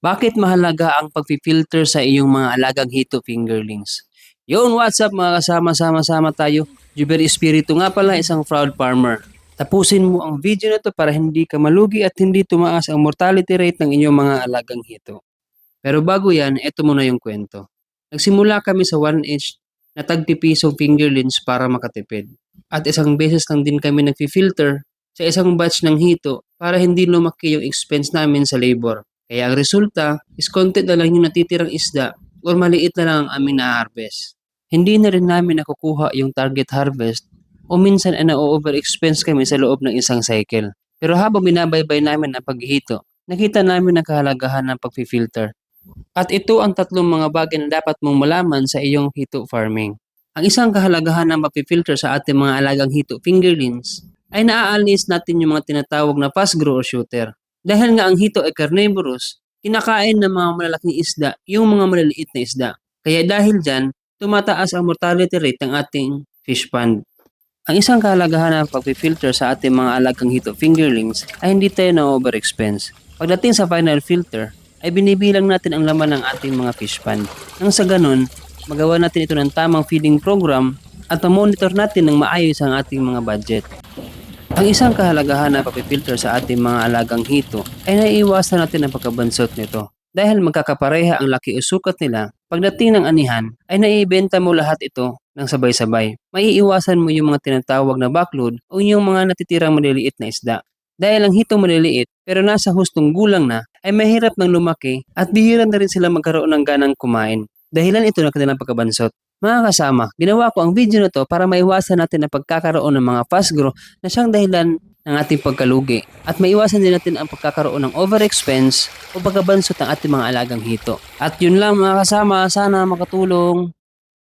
Bakit mahalaga ang pagfi-filter sa iyong mga alagang hito fingerlings? Yun, what's up mga kasama, sama-sama tayo. Juber Espiritu nga pala, isang proud farmer. Tapusin mo ang video na to para hindi ka malugi at hindi tumaas ang mortality rate ng inyong mga alagang hito. Pero bago yan, eto muna yung kwento. Nagsimula kami sa 1 inch na tagpipisong fingerlings para makatipid. At isang beses lang din kami nagfi-filter sa isang batch ng hito para hindi lumaki yung expense namin sa labor. Kaya ang resulta is konti na lang yung natitirang isda or maliit na lang ang aming na-harvest. Hindi na rin namin nakukuha yung target harvest o minsan ay na-overexpense kami sa loob ng isang cycle. Pero habang binabaybay namin ang paghihito, nakita namin ang kahalagahan ng pag-filter. At ito ang tatlong mga bagay na dapat mong malaman sa iyong hito farming. Ang isang kahalagahan ng pag-filter sa ating mga alagang hito fingerlings ay naaalis natin yung mga tinatawag na fast grower shooter. Dahil nga ang hito ay carnivorous, kinakain ng mga malalaking isda yung mga maliliit na isda. Kaya dahil dyan, tumataas ang mortality rate ng ating fish pond. Ang isang kahalagahan ng pag-filter sa ating mga alagang hito fingerlings ay hindi tayo na-overexpense. Pagdating sa final filter, ay binibilang natin ang laman ng ating mga fish pond. Nang sa ganun, magawa natin ito ng tamang feeding program at ma-monitor natin ng maayos ang ating mga budget. Ang isang kahalagahan ng pag-filter sa ating mga alagang hito ay naiiwasan natin ang pagkabansot nito. Dahil magkakapareha ang laki o sukat nila, pagdating ng anihan ay naiibenta mo lahat ito ng sabay-sabay. Maiiwasan mo yung mga tinatawag na backload o yung mga natitirang maliliit na isda. Dahil ang hito maliliit pero nasa hustong gulang na ay mahirap nang lumaki at bihira na rin sila magkaroon ng ganang kumain. Dahilan ito ng kanilang pagkabansot. Mga kasama, ginawa ko ang video na to para maiwasan natin ang pagkakaroon ng mga fast grow na siyang dahilan ng ating pagkalugi at maiwasan din natin ang pagkakaroon ng overexpense o pagkabansot ng ating mga alagang hito. At yun lang mga kasama, sana makatulong.